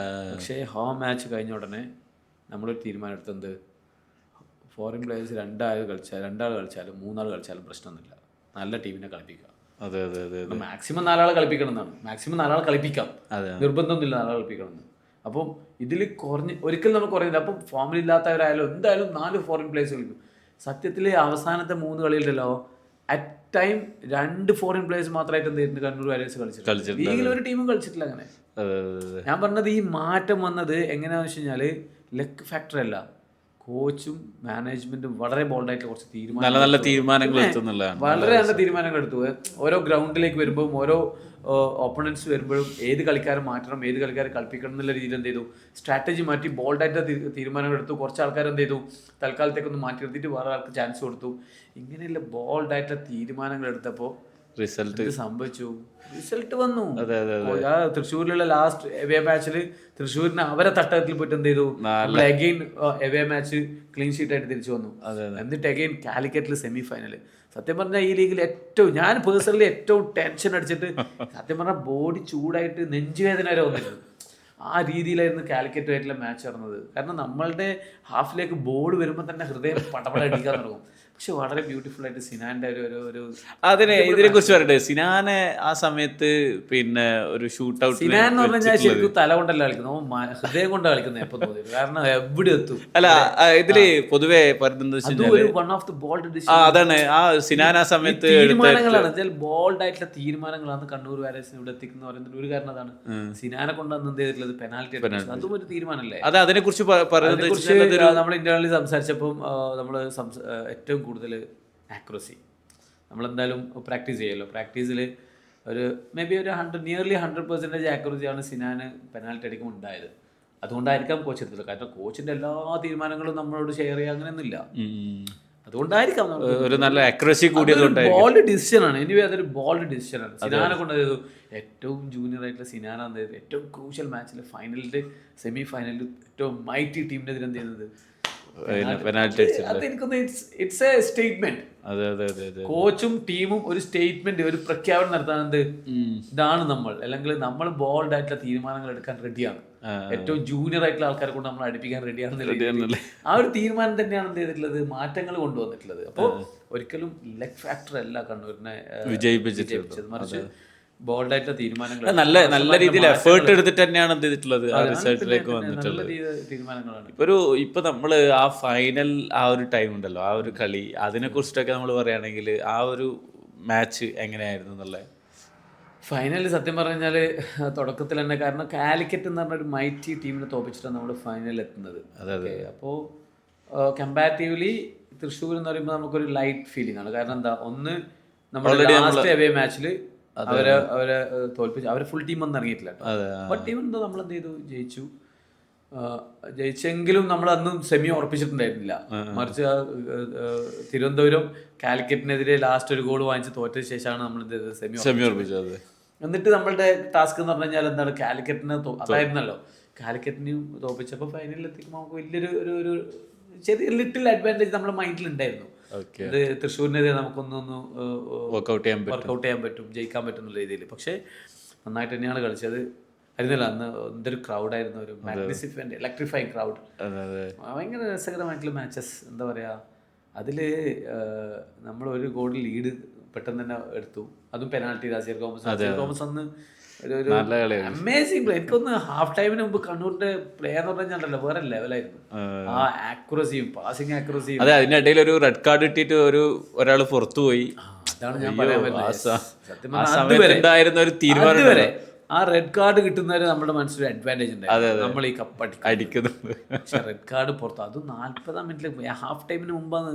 പക്ഷേ ഹോം മാച്ച് കഴിഞ്ഞ ഉടനെ നമ്മളൊരു തീരുമാനം എടുത്തത്, ഫോറിൻ പ്ലേയേഴ്സ് 2 ആൾ കളിച്ചാലും 3 ആൾ കളിച്ചാലും പ്രശ്നമൊന്നുമില്ല, നല്ല ടീമിനെ കളിപ്പിക്കുക. അതെ അതെ അതെ. മാക്സിമം 4 ആളെ കളിപ്പിക്കണം എന്നാണ്. മാക്സിമം 4 ആളെ കളിപ്പിക്കാം, നിർബന്ധമൊന്നുമില്ല 4 ആളെ കളിപ്പിക്കണം എന്ന്. അപ്പം ഇതിൽ ഒരിക്കലും നമുക്ക് കുറയുന്നില്ല. അപ്പം ഫോമിലില്ലാത്തവരായാലും എന്തായാലും 4 ഫോറിൻ പ്ലേയേഴ്സ് കളിക്കും. സത്യത്തിൽ അവസാനത്തെ 3 കളിയിലല്ലോ അറ്റ് ടൈം 2 ഫോറിൻ പ്ലേയേഴ്സ് മാത്രമായിട്ട് എന്തായിരുന്നു കണ്ണൂർ വാരിയേഴ്സ് കളിച്ചിട്ടുണ്ട്. ലീഗിൽ ഒരു ടീമും കളിച്ചിട്ടില്ല അങ്ങനെ. ഞാൻ പറഞ്ഞത് ഈ മാറ്റം വന്നത് എങ്ങനെയാണെന്ന് വെച്ച് കഴിഞ്ഞാൽ ലെഗ് ഫാക്ടർ അല്ല, കോച്ചും മാനേജ്മെന്റും വളരെ ബോൾഡായിട്ട് കുറച്ച് നല്ല തീരുമാനങ്ങൾ വളരെ നല്ല തീരുമാനങ്ങൾ എടുത്തു. ഓരോ ഗ്രൗണ്ടിലേക്ക് വരുമ്പോഴും ഓരോ ഓപ്പണൻസ് വരുമ്പോഴും ഏത് കളിക്കാരെ മാറ്റണം, ഏത് കളിക്കാരെ കളിപ്പിക്കണം എന്നുള്ള രീതിയിൽ എന്ത് ചെയ്തു, സ്ട്രാറ്റജി മാറ്റി ബോൾഡായിട്ട് തീരുമാനങ്ങൾ എടുത്തു. കുറച്ച് ആൾക്കാർ എന്ത് ചെയ്തു, തൽക്കാലത്തേക്കൊന്ന് മാറ്റി എടുത്തിട്ട് വേറെ ആൾക്ക് ചാൻസ് കൊടുത്തു. ഇങ്ങനെയുള്ള ബോൾഡായിട്ടുള്ള തീരുമാനങ്ങൾ എടുത്തപ്പോൾ റിസൾട്ട് സംഭവിച്ചു, റിസൾട്ട് വന്നു. തൃശ്ശൂരിലുള്ള ലാസ്റ്റ് എവേ മാച്ചിൽ തൃശ്ശൂരിന് അവരെ തട്ടത്തിൽ പോയിട്ട് എന്ത് ചെയ്തു, again away match clean sheet ആയിട്ട് തിരിച്ചു വന്നു. എന്നിട്ട് അഗെയിൻ കാലിക്കറ്റിൽ സെമി ഫൈനൽ. സത്യം പറഞ്ഞാൽ ഈ ലീഗിൽ ഞാൻ പേഴ്സണലി ഏറ്റവും ടെൻഷൻ അടിച്ചിട്ട് സത്യം പറഞ്ഞാൽ ബോഡി ചൂടായിട്ട് നെഞ്ചുവേദന വരെ വന്നിട്ടുണ്ട്. ആ രീതിയിലായിരുന്നു കാലിക്കറ്റുമായിട്ടുള്ള മാച്ച് നടന്നത്. കാരണം നമ്മളുടെ ഹാഫിലേക്ക് ബോൾ വരുമ്പോൾ തന്നെ ഹൃദയം പടപട അടിക്കാൻ തുടങ്ങും. പക്ഷെ വളരെ ബ്യൂട്ടിഫുൾ ആയിട്ട് സിനാന്റെ ഒരു അതിനെ ഇതിനെ കുറിച്ച് പറയട്ടെ. സിനാനെ ആ സമയത്ത് ഒരു ഷൂട്ട് ഔട്ട്, സിനാൻ എന്ന് പറഞ്ഞാൽ ശരിക്കും തല കൊണ്ടല്ല കളിക്കുന്നത്, ഹൃദയം കൊണ്ടാണ് കളിക്കുന്നത് എപ്പോൾ തോന്നിയത്. കാരണം എവിടെ എത്തും. അല്ല ഇതില് പൊതുവെ അതാണ് ആ സിനാൻ ആ സമയത്ത് തീരുമാനങ്ങളാണ്, ബോൾഡ് ആയിട്ടുള്ള തീരുമാനങ്ങളാണ് കണ്ണൂർ വാരിയേഴ്സിനെ ഇവിടെ എത്തിക്കുന്ന പറയുന്നത്. ഒരു കാരണം അതാണ് സിനാനെ കൊണ്ടാണ് എന്ത് ചെയ്തിട്ടുള്ളത്, പെനാൽറ്റി. അതും ഒരു തീരുമാനമല്ലേ. അത് അതിനെ കുറിച്ച് നമ്മൾ ഇന്റർണലി സംസാരിച്ചപ്പം നമ്മൾ ഏറ്റവും കൂടുതൽ ആക്യുറസി നമ്മളെന്തായാലും പ്രാക്ടീസ് ചെയ്യുമല്ലോ. പ്രാക്ടീസിൽ ഒരു മേ ബി ഒരു നിയർലി 100% ആക്യുറസിയാണ് സിനാന് പെനാൽറ്റി അടിക്കുമ്പോൾ ഉണ്ടായത്. അതുകൊണ്ടായിരിക്കാം കോച്ച് എടുത്തത്. കാരണം കോച്ചിൻ്റെ എല്ലാ തീരുമാനങ്ങളും നമ്മളോട് ഷെയർ ചെയ്യുക അങ്ങനെയൊന്നുമില്ല. അതുകൊണ്ടായിരിക്കാം ഒരു നല്ല ആക്യുറസി കൂടിയതുകൊണ്ട് ബോൾഡ് ഡിസിഷനാണ്. എനിവേ അതൊരു ബോൾഡ് ഡിസിഷനാണ്. സിനാനെ കൊണ്ട് ചെയ്തു ഏറ്റവും ജൂനിയർ ആയിട്ടുള്ള സിനാനാണ് ഏറ്റവും ക്രൂഷ്യൽ മാച്ചിൽ ഫൈനലിൽ സെമി ഫൈനലിൽ ഏറ്റവും മൈറ്റി ടീമിനെതിരെ എന്ത് ചെയ്യുന്നത്, പെനാൽറ്റി അടിച്ചത്. അത് എനിക്കൊന്ന് ഇറ്റ്സ് എ സ്റ്റേറ്റ്മെന്റ്. അതെ അതെ അതെ അതെ. കോച്ചും ടീമും ഒരു സ്റ്റേറ്റ്മെന്റ്, ഒരു പ്രഖ്യാപനം നടത്താൻ ഇതാണ് നമ്മൾ, അല്ലെങ്കിൽ നമ്മൾ ബോൾഡ് ആയിട്ടുള്ള തീരുമാനങ്ങൾ എടുക്കാൻ റെഡിയാണ്, ഏറ്റവും ജൂനിയർ ആയിട്ടുള്ള ആൾക്കാരെ കൊണ്ട് നമ്മൾ അടുപ്പിക്കാൻ റെഡിയാണെന്നുള്ള ആ ഒരു തീരുമാനം തന്നെയാണ് എന്ത് ചെയ്തിട്ടുള്ളത്, മാറ്റങ്ങൾ കൊണ്ടുവന്നിട്ടുള്ളത്. അപ്പോൾ ഒരിക്കലും ലെഗ് ഫാക്ടർ അല്ല കണ്ണൂരിനെ വിജയിപ്പിച്ചത്, മറിച്ച് ബോൾഡ് ആയിട്ടുള്ള തീരുമാനങ്ങൾ, നല്ല രീതിയിൽ എഫേർട്ട് എടുത്തിട്ട് തന്നെയാണ് എന്ത് ചെയ്തിട്ടുള്ളത്, ആ റിസൾട്ടിലേക്ക് വന്നിട്ടുള്ളത്. തീരുമാനങ്ങളാണ്. ഇപ്പൊ നമ്മള് ആ ഫൈനൽ ആ ഒരു ടൈം ഉണ്ടല്ലോ, ആ ഒരു കളി, അതിനെ കുറിച്ചിട്ടൊക്കെ നമ്മൾ പറയുകയാണെങ്കിൽ ആ ഒരു മാച്ച് എങ്ങനെയായിരുന്നു എന്നുള്ളത്? ഫൈനൽ സത്യം പറഞ്ഞാൽ തുടക്കത്തിൽ തന്നെ, കാരണം കാലിക്കറ്റ് എന്ന് പറഞ്ഞ ഒരു മൈറ്റി ടീമിനെ തോപ്പിച്ചിട്ടാണ് നമ്മൾ ഫൈനലിൽ എത്തുന്നത്. അപ്പോൾ കമ്പാരിറ്റീവ്ലി തൃശ്ശൂർ എന്ന് പറയുമ്പോൾ നമുക്കൊരു ലൈറ്റ് ഫീലിംഗ് ആണ്. കാരണം എന്താ, ഒന്ന് നമ്മുടെ ലാസ്റ്റ് അവേ മാച്ചിൽ അവരെ തോൽപ്പിച്ചു, അവരെ ഫുൾ ടീം ഒന്നും ഇറങ്ങിയിട്ടില്ല. ബട്ട് ടീം എന്തോ നമ്മൾ എന്ത് ചെയ്തു, ജയിച്ചെങ്കിലും നമ്മൾ അന്നും സെമി ഉറപ്പിച്ചിട്ടുണ്ടായിരുന്നില്ല. മറിച്ച് തിരുവനന്തപുരം കാലിക്കറ്റിനെതിരെ ലാസ്റ്റ് ഒരു ഗോൾ വാങ്ങിച്ച് തോറ്റ ശേഷമാണ് നമ്മൾ എന്ത് ചെയ്തത്, സെമി ഉറപ്പിച്ചത്. എന്നിട്ട് നമ്മളുടെ ടാസ്ക് എന്ന് പറഞ്ഞു കഴിഞ്ഞാൽ എന്താണ്, കാലിക്കറ്റിനെ അതായിരുന്നല്ലോ, കാലിക്കറ്റിനെയും തോപ്പിച്ചപ്പോൾ ഫൈനലിൽ എത്തിക്കുമ്പോൾ നമുക്ക് വലിയൊരു ഒരു ചെറിയ ലിറ്റിൽ അഡ്വാൻറ്റേജ് നമ്മുടെ മൈൻഡിൽ ഉണ്ടായിരുന്നു. ഇത് തൃശ്ശൂരിനെതിരെ നമുക്കൊന്നൊന്ന് വർക്കൗട്ട് ചെയ്യാൻ പറ്റും, ജയിക്കാൻ പറ്റും എന്നുള്ള രീതിയിൽ. പക്ഷേ നന്നായിട്ട് തന്നെയാണ് കളിച്ചത്. ആയിരുന്നല്ലോ അന്ന് എന്തൊരു ക്രൗഡായിരുന്നു, ഒരു മാഗ്നിഫിസെന്റ് ഇലക്ട്രിഫൈങ് ക്രൗഡ്. ഭയങ്കര രസകരമായിട്ടുള്ള മാച്ചസ്. എന്താ പറയുക, അതിൽ നമ്മൾ ഒരു ഗോൾ ലീഡ് പെട്ടെന്ന് തന്നെ എടുത്തു, അതും പെനാൽറ്റി. രാജീർ തോമസ് അന്ന് ഒരു അമേസിംഗ് പ്ലേ. എനിക്കൊന്ന് ഹാഫ് ടൈമിന് മുമ്പ് കണ്ണൂരിന്റെ പ്ലേ എന്ന് പറഞ്ഞാൽ വേറെ ലെവലായിരുന്നു. ആ ആക്യുറസിയും പാസിംഗ് ആക്യുറസിയും. അതെ, അതിനിടയിൽ ഒരു റെഡ് കാർഡ് കിട്ടിയിട്ട് ഒരാൾ പുറത്തു പോയി. അതാണ് ഞാൻ പറയാൻ പറ്റുന്നത്. സത്യം ഒരു തീരുമാനം വരെ ആ റെഡ് കാർഡ് കിട്ടുന്നവരെ നമ്മുടെ മനസ്സിലൊരു അഡ്വാൻറ്റേജ് ഉണ്ടായിരുന്നു, നമ്മൾ ഈ കപ്പ് അടിക്കുന്നത്. പക്ഷെ റെഡ് കാർഡ് പുറത്തു, അതും 40-ാം മിനിറ്റിൽ, ഹാഫ് ടൈമിന് മുമ്പാണ്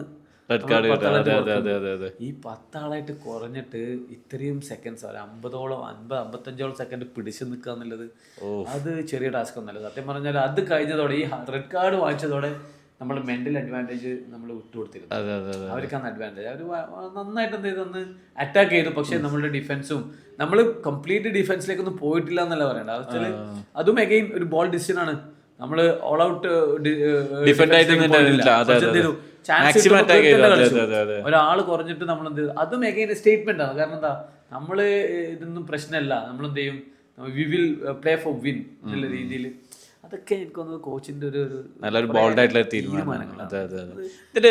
റെഡ് കാർഡ്. ഈ 10 ആളായിട്ട് കുറഞ്ഞിട്ട് ഇത്രയും സെക്കൻഡ്സ്, 50-55 സെക്കൻഡ് പിടിച്ചു നിൽക്കുക എന്നുള്ളത് അത് ചെറിയ ടാസ്ക് ഒന്നല്ല. സത്യം പറഞ്ഞാൽ അത് കഴിഞ്ഞതോടെ, ഈ റെഡ് കാർഡ് വാങ്ങിച്ചതോടെ നമ്മൾ മെന്റൽ അഡ്വാൻറ്റേജ് നമ്മൾ വിട്ടുകൊടുത്തിരുന്നു. അവർക്കാണ് അഡ്വാൻറ്റേജ്. അവർ നന്നായിട്ട് എന്ത് ചെയ്തൊന്ന് അറ്റാക്ക് ചെയ്തു. പക്ഷേ നമ്മളുടെ ഡിഫൻസും, നമ്മൾ കംപ്ലീറ്റ് ഡിഫൻസിലേക്കൊന്നും പോയിട്ടില്ല എന്നല്ല പറയണ്ട. വെച്ചാൽ അതും അഗെയിൻ ഒരു ബോൾ ഡിസിഷൻ ആണ്. നമ്മൾ ഓൾ ഔട്ട് ഒരാൾ കുറഞ്ഞിട്ട് നമ്മൾ എന്ത് ചെയ്തു, അതും അഗെയിൻ സ്റ്റേറ്റ്മെന്റ് ആണ്. കാരണം എന്താ, നമ്മൾ ഇതൊന്നും പ്രശ്നമല്ല, നമ്മൾ എന്ത് ചെയ്യും, we will play for win എന്നുള്ള രീതിയിൽ. അതൊക്കെ എനിക്കൊന്ന് കോച്ചിന്റെ ഒരു നല്ലൊരു ബോൾഡ് ആയിട്ടുള്ള തീരുമാനങ്ങൾ. അതെ അതെ അതെ. ഇതിൽ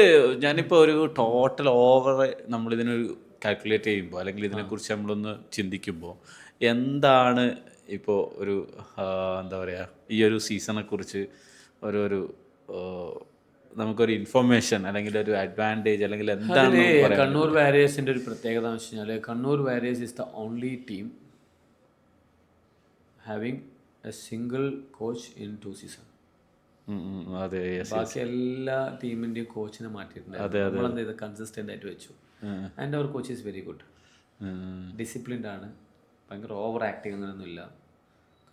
ഞാനിപ്പോൾ ഒരു ടോട്ടൽ ഓവർ നമ്മളിതിനൊരു കാൽക്കുലേറ്റ് ചെയ്യുമ്പോൾ, അല്ലെങ്കിൽ ഇതിനെക്കുറിച്ച് നമ്മളൊന്ന് ചിന്തിക്കുമ്പോൾ, എന്താണ് ഇപ്പോൾ ഒരു എന്താ പറയുക, ഈ ഒരു സീസണെ കുറിച്ച് ഒരു നമുക്കൊരു ഇൻഫർമേഷൻ അല്ലെങ്കിൽ ഒരു അഡ്വാൻറ്റേജ് അല്ലെങ്കിൽ എന്താണ് കണ്ണൂർ വാരിയേഴ്സിന്റെ ഒരു പ്രത്യേകത എന്ന് വെച്ച് കഴിഞ്ഞാൽ, Kannur warriors is the only team having A single coach in 2 season. ബാക്കി എല്ലാ ടീമിന്റെയും കോച്ചിനെ മാറ്റിയിട്ടുണ്ട്. നമ്മളെന്ത് ചെയ്ത് കൺസിസ്റ്റന്റ് ആയിട്ട് വെച്ചു. ആൻഡ് അവർ coach is very good, disciplined ആണ്, ഭയങ്കര ഓവർ ആക്ടിങ് അങ്ങനെയൊന്നുമില്ല,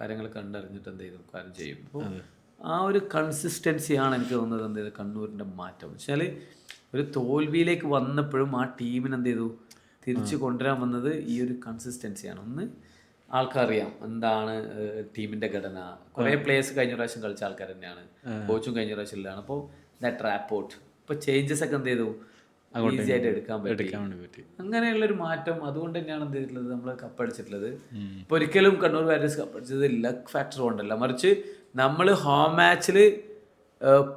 കാര്യങ്ങൾ കണ്ടറിഞ്ഞിട്ട് എന്ത് ചെയ്തു കാര്യം ചെയ്യും. അപ്പോൾ ആ ഒരു കൺസിസ്റ്റൻസിയാണ് എനിക്ക് തോന്നുന്നത് എന്ത് ചെയ്ത് കണ്ണൂരിൻ്റെ മാറ്റം. വെച്ചാൽ ഒരു തോൽവിയിലേക്ക് വന്നപ്പോഴും ആ ടീമിന് എന്ത് ചെയ്തു, തിരിച്ചു കൊണ്ടുവരാൻ വന്നത് ഈ ഒരു കൺസിസ്റ്റൻസിയാണ്. ഒന്ന്, ആൾക്കറിയാം എന്താണ് ടീമിൻ്റെ ഘടന. കുറേ പ്ലേയേഴ്സ് കഴിഞ്ഞ പ്രാവശ്യം കളിച്ച ആൾക്കാർ തന്നെയാണ്, കോച്ചും കഴിഞ്ഞ പ്രാവശ്യത്തിലാണ്. അപ്പോൾ ദാറ്റ് റാപ്പോർട്ട്, ഇപ്പോൾ ചേഞ്ചസ് ഒക്കെ എന്ത് ചെയ്തു ഈസി ആയിട്ട് എടുക്കാൻ പറ്റി. അങ്ങനെയുള്ളൊരു മാറ്റം. അതുകൊണ്ട് തന്നെയാണ് എന്ത് ചെയ്തിട്ടുള്ളത്, നമ്മൾ കപ്പടിച്ചിട്ടുള്ളത്. ഇപ്പോൾ ഒരിക്കലും കണ്ണൂർ വാരിയേഴ്സ് കപ്പടിച്ചത് ലക്ക് ഫാക്ടർ കൊണ്ടല്ല, മറിച്ച് നമ്മൾ ഹോം മാച്ചിൽ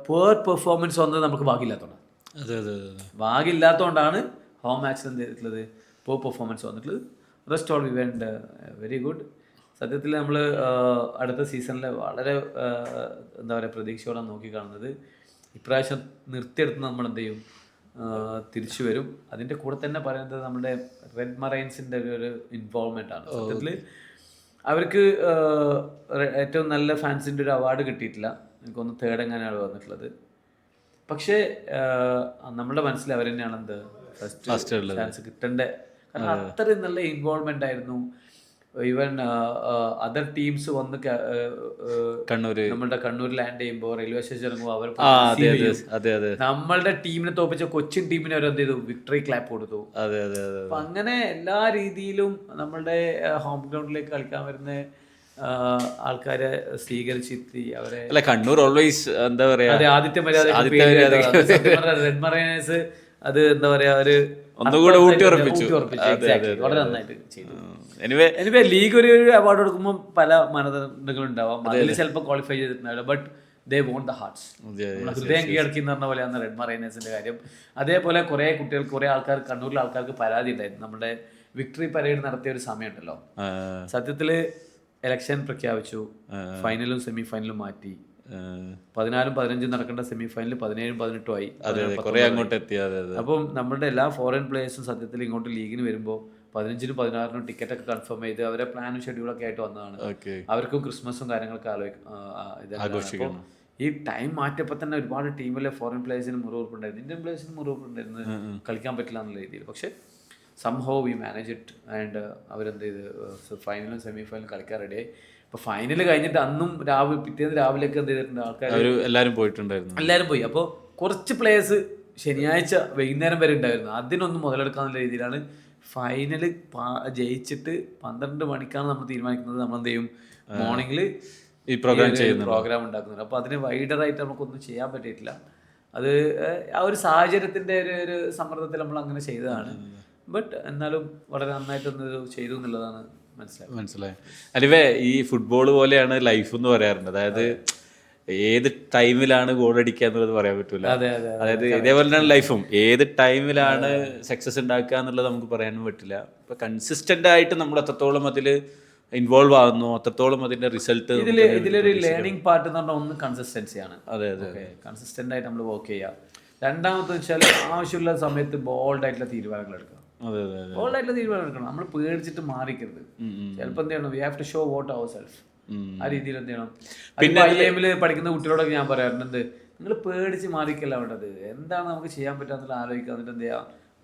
പേർ പെർഫോമൻസ് വന്നത് നമുക്ക് ഭാഗ്യമില്ലാത്തതുകൊണ്ടാണ് ഹോം മാച്ചിൽ എന്ത് ചെയ്തിട്ടുള്ളത്, പേർ പെർഫോമൻസ് വന്നിട്ടുള്ളത്. Rest all we went very good. സത്യത്തിൽ നമ്മൾ അടുത്ത സീസണിൽ വളരെ എന്താ പറയുക പ്രതീക്ഷയോടെ നോക്കിക്കാണുന്നത്, ഇപ്രാവശ്യം നിർത്തിയെടുത്ത് നമ്മൾ എന്ത് ചെയ്യും, തിരിച്ചു വരും. അതിൻ്റെ കൂടെ തന്നെ പറയുന്നത് നമ്മുടെ റെഡ് മറൈൻസിൻ്റെ ഒരു ഇൻവോൾവ്മെൻ്റ് ആണ്. സത്യത്തിൽ അവർക്ക് ഏറ്റവും നല്ല ഫാൻസിൻ്റെ ഒരു അവാർഡ് കിട്ടിയിട്ടില്ല, എനിക്കൊന്ന് 3rd എങ്ങനെയാണ് വന്നിട്ടുള്ളത്. പക്ഷേ നമ്മുടെ മനസ്സിൽ അവർ തന്നെയാണ് എന്ത് ഫസ്റ്റ് ചാൻസ് കിട്ടേണ്ടത്. കാരണം അത്രയും നല്ല ഇൻവോൾവ്മെൻ്റ് ആയിരുന്നു. ഈവൻ അതർ ടീംസ് വന്ന് നമ്മളുടെ കണ്ണൂർ ലാൻഡ് ചെയ്യുമ്പോൾ, റെയിൽവേ സ്റ്റേഷൻ ഇറങ്ങുമ്പോൾ അവർ നമ്മളുടെ ടീമിനെ തോപ്പിച്ച കൊച്ചിൻ ടീമിനെ അവർ എന്ത് ചെയ്തു, വിക്ടറി ക്ലാപ്പ് കൊടുത്തു. അപ്പൊ അങ്ങനെ എല്ലാ രീതിയിലും നമ്മളുടെ ഹോം ഗ്രൗണ്ടിലേക്ക് കളിക്കാൻ വരുന്ന ആൾക്കാരെ സ്വീകരിച്ചെത്തി അവരെ. അല്ല, കണ്ണൂർ ഓൾവേസ് എന്താ പറയാ, അതെ, ആദിത്യ മര്യാദ റെഡ് മറൈനേഴ്സ് അത് എന്താ പറയാ ഒരു ഒന്നുകൂടെ ഊട്ടി ഉറപ്പിച്ചു. വളരെ നന്നായിട്ട് ചെയ്തു. എനിവേ ലീഗ് ഒരു അവാർഡ് കൊടുക്കുമ്പോൾ പല മാനദണ്ഡങ്ങൾ ഉണ്ടാവാം, അതിൽ ചിലപ്പോൾ ക്വാളിഫൈ ചെയ്തിട്ടുണ്ടാവില്ല, but they won the hearts. ഹൃദയം കീഴടക്കി എന്ന് പറഞ്ഞ പോലെയാണ് റെഡ് മറൈനേഴ്സിന്റെ കാര്യം. അതേപോലെ കുറെ കുട്ടികൾ, കുറെ ആൾക്കാർ, കണ്ണൂരിലെ ആൾക്കാർക്ക് പരാതി ഉണ്ടായിരുന്നു. നമ്മുടെ വിക്ടറി പരേഡ് നടത്തിയ ഒരു സമയമുണ്ടല്ലോ, സത്യത്തില് ഇലക്ഷൻ പ്രഖ്യാപിച്ചു, ഫൈനലും സെമി ഫൈനലും മാറ്റി, 14-15 നടക്കേണ്ട സെമി ഫൈനൽ 17-18 ആയി. അപ്പം നമ്മുടെ എല്ലാ ഫോറിൻ പ്ലേയേഴ്സും സത്യത്തിൽ ഇങ്ങോട്ട് ലീഗിന് വരുമ്പോൾ 15-നും 16-നും ടിക്കറ്റ് ഒക്കെ കൺഫേം ചെയ്ത് അവരെ പ്ലാനും ഷെഡ്യൂളൊക്കെ ആയിട്ട് വന്നതാണ്. അവർക്കും ക്രിസ്മസും കാര്യങ്ങളൊക്കെ ആഘോഷിക്കണം. ഈ ടൈം മാറ്റിയപ്പോൾ തന്നെ ഒരുപാട് ടീമിലെ ഫോറിൻ പ്ലേയേഴ്സിന് മുറിവുണ്ടായിരുന്നു, ഇന്ത്യൻ പ്ലേയേഴ്സിന് മുറിവുണ്ടായിരുന്നു, കളിക്കാൻ പറ്റില്ല എന്നുള്ള രീതിയിൽ. പക്ഷെ somehow V manage it and അവരെന്ത് ചെയ്ത് ഫൈനലും സെമി ഫൈനലും കളിക്കാൻ റെഡിയായി. ഇപ്പോൾ ഫൈനൽ കഴിഞ്ഞിട്ട് അന്നും പിറ്റേന്ന് രാവിലെയൊക്കെ എന്ത് ചെയ്തിട്ടുണ്ട്, ആൾക്കാർ എല്ലാവരും പോയിട്ടുണ്ടായിരുന്നു, എല്ലാവരും പോയി. അപ്പോൾ കുറച്ച് പ്ലേയേഴ്സ് ശനിയാഴ്ച വൈകുന്നേരം വരെ ഉണ്ടായിരുന്നു. അതിനൊന്നും മുതലെടുക്കാന്നുള്ള രീതിയിലാണ് ഫൈനൽ ജയിച്ചിട്ട് 12 മണിക്കാണ് നമ്മൾ തീരുമാനിക്കുന്നത്. നമ്മൾ എന്ത് ചെയ്യും, മോർണിംഗിൽ ഈ പ്രോഗ്രാം ഉണ്ടാക്കുന്നുണ്ട്. അപ്പോൾ അതിന് വൈഡറായിട്ട് നമുക്കൊന്നും ചെയ്യാൻ പറ്റിയിട്ടില്ല. അത് ആ ഒരു സാഹചര്യത്തിൻ്റെ ഒരു സമ്മർദ്ദത്തിൽ നമ്മൾ അങ്ങനെ ചെയ്തതാണ്. ബട്ട് എന്നാലും വളരെ നന്നായിട്ടൊന്ന് ചെയ്തു എന്നുള്ളതാണ് മനസ്സിലായി. അനിവേ, ഈ ഫുട്ബോൾ പോലെയാണ് ലൈഫ് എന്ന് പറയാറുണ്ട്. അതായത് ഏത് ടൈമിലാണ് ഗോൾ അടിക്കുക എന്നുള്ളത് പറയാൻ പറ്റൂല. അതായത് ഇതേപോലെ തന്നെയാണ് ലൈഫും. ഏത് ടൈമിലാണ് സക്സസ് ഉണ്ടാക്കുക എന്നുള്ളത് നമുക്ക് പറയാനും പറ്റില്ല. ഇപ്പൊ കൺസിസ്റ്റന്റ് ആയിട്ട് നമ്മൾ എത്രത്തോളം അതിൽ ഇൻവോൾവ് ആകുന്നു, അത്രത്തോളം അതിന്റെ റിസൾട്ട്. ഇതിലൊരു ലേണിംഗ് പാർട്ട് എന്ന് പറഞ്ഞാൽ ഒന്ന് കൺസിസ്റ്റൻസിയാണ്. അതെ, കൺസിസ്റ്റന്റ് ആയിട്ട് നമ്മൾ വർക്ക് ചെയ്യുക. രണ്ടാമത്തെ വെച്ചാൽ ആവശ്യമുള്ള സമയത്ത് ബോൾഡ് ആയിട്ടുള്ള തീരുമാനങ്ങൾ എടുക്കുക. ബോൾഡ് ആയിട്ടുള്ള തീരുമാനം എടുക്കണം. നമ്മൾ പേടിച്ചിട്ട് മാറിക്കരുത്. ചിലപ്പോൾ എന്ത് ചെയ്യണം, we have to show what our self. ആ രീതിയിൽ എന്ത് ചെയ്യണം. പിന്നെ IIM പഠിക്കുന്ന കുട്ടികളോടൊക്കെ ഞാൻ പറയാറുണ്ട്, നിങ്ങൾ പേടിച്ച് മാറിക്കല്ല വേണ്ടത്, എന്താണ് നമുക്ക് ചെയ്യാൻ പറ്റാന്നുള്ള ആലോചിക്കുക. എന്നിട്ട് എന്ത് ചെയ്യുക,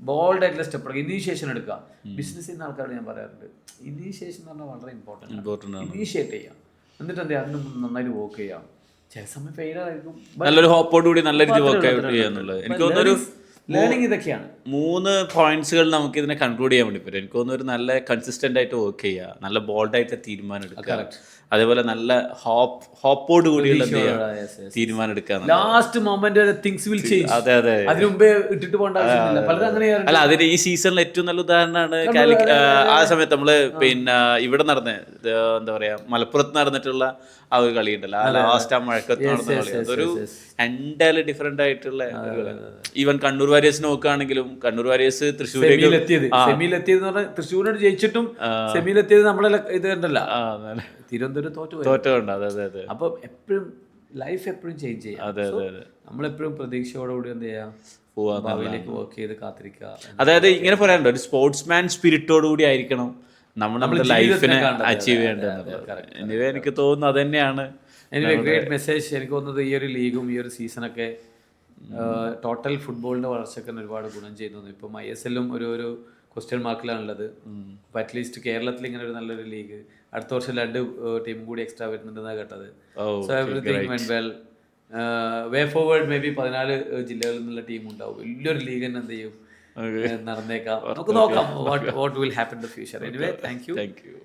ബോൾഡ് ആയിട്ടുള്ള സ്റ്റെപ്പ് എടുക്കുക, ഇനീഷ്യേഷൻ എടുക്കുക. ബിസിനസ് ചെയ്യുന്ന ആൾക്കാരോട് ഞാൻ പറയാറുണ്ട്, ഇനീഷ്യേഷൻ എന്ന് പറഞ്ഞാൽ വളരെ ഇമ്പോർട്ടൻ്റ് ആണ്. ഇനീഷ്യേറ്റ് ചെയ്യാം, എന്നിട്ട് എന്ത് ചെയ്യാം, അതിന് നന്നായിട്ട് വർക്ക് ചെയ്യാം. ചില സമയം ഫെയിലർ ആയിരിക്കും, നല്ലൊരു ഹോപ്പോടുകൂടി നല്ല രീതിയിൽ വർക്ക് ഔട്ട് ചെയ്യാന്നുള്ളത്. എനിക്ക് തോന്നുന്നൊരു ലേണിംഗ് ഇതൊക്കെയാണ് 3 പോയിന്റ്സുകൾ നമുക്ക് ഇതിനെ കൺക്ലൂഡ് ചെയ്യാൻ വേണ്ടി പറ്റും. എനിക്ക് തോന്നുന്നു ഒരു നല്ല കൺസിസ്റ്റന്റ് ആയിട്ട് വർക്ക് ചെയ്യുക, നല്ല ബോൾഡ് ആയിട്ട് തീരുമാനം എടുക്കുക, അതേപോലെ നല്ല ഹോപ്പോട് കൂടിയുള്ള തീരുമാനം എടുക്കുക. ലാസ്റ്റ് മൊമെന്റ് വരെ തിങ്സ് വിൽ ചേഞ്ച്. അതെ, അതിനു മുമ്പേ ഇട്ടിട്ട് പോകേണ്ട ആവശ്യമില്ല. പലരും അങ്ങനെയാണ്. അല്ല, അതിന് ഈ സീസണിൽ ഏറ്റവും നല്ല ഉദാഹരണമാണ് ആ സമയത്ത് നമ്മള് പിന്നെ ഇവിടെ നടന്ന എന്താ പറയാ, മലപ്പുറത്ത് നടന്നിട്ടുള്ള ആ ഒരു കളി ഉണ്ടല്ലോ, ആ ലാസ്റ്റ് ആ മഴക്കത്ത് നടന്ന കളി. അതൊരു എൻറ്റയർലി ഡിഫറെന്റ് ആയിട്ടുള്ള ഈവൻ കണ്ണൂർ വാരിയേഴ്സ് നോക്കുകയാണെങ്കിലും, കണ്ണൂർ വാരിയേഴ്സ് സെമിയിലെത്തിയത് തൃശ്ശൂരിനോട് ജയിച്ചിട്ടും സെമിയിലെത്തിയത് നമ്മളെ ഇത് ഉണ്ടല്ലോ, തിരുവനന്തപുരം തോറ്റുകൊണ്ട്. അതെ. അപ്പൊ എപ്പോഴും ലൈഫ് എപ്പോഴും ചേഞ്ച് ചെയ്യാം. നമ്മളെപ്പോഴും പ്രതീക്ഷയോടുകൂടി എന്ത് ചെയ്യാം, ഭാവിയിലേക്ക് വർക്ക് ചെയ്ത് കാത്തിരിക്കുക. അതായത് ഇങ്ങനെ പറയാനുണ്ട്, ഒരു സ്പോർട്സ്മാൻ സ്പിരിറ്റോടുകൂടി ആയിരിക്കണം നമ്മുടെ ലൈഫിനെ അച്ചീവ് ചെയ്യേണ്ടത്. എനിവേ, എനിക്ക് തോന്നുന്നു അത് തന്നെയാണ്. Great message. എനിക്ക് തോന്നുന്നത് ഈ ഒരു ലീഗും ഈ ഒരു സീസണൊക്കെ ടോട്ടൽ ഫുട്ബോളിന്റെ വളർച്ചയ്ക്ക് ഒരുപാട് ഗുണം ചെയ്യുന്നു. ഇപ്പം ISL ഒരു ക്വസ്റ്റ്യൻ മാർക്കിലാണുള്ളത്. അപ്പോൾ അറ്റ്ലീസ്റ്റ് കേരളത്തിൽ ഇങ്ങനെ ഒരു നല്ലൊരു ലീഗ്, അടുത്ത വർഷം 2 ടീം കൂടി എക്സ്ട്രാ വരുന്നുണ്ടെന്നാണ് കേട്ടത്. So everything went well. Way forward may be 14 ജില്ലകളിൽ നിന്നുള്ള ടീം ഉണ്ടാവും. വലിയൊരു ലീഗ് തന്നെ എന്ത് ചെയ്യും നടന്നേക്കാം. നമുക്ക് നോക്കാം what will happen in the future. Anyway, thank you.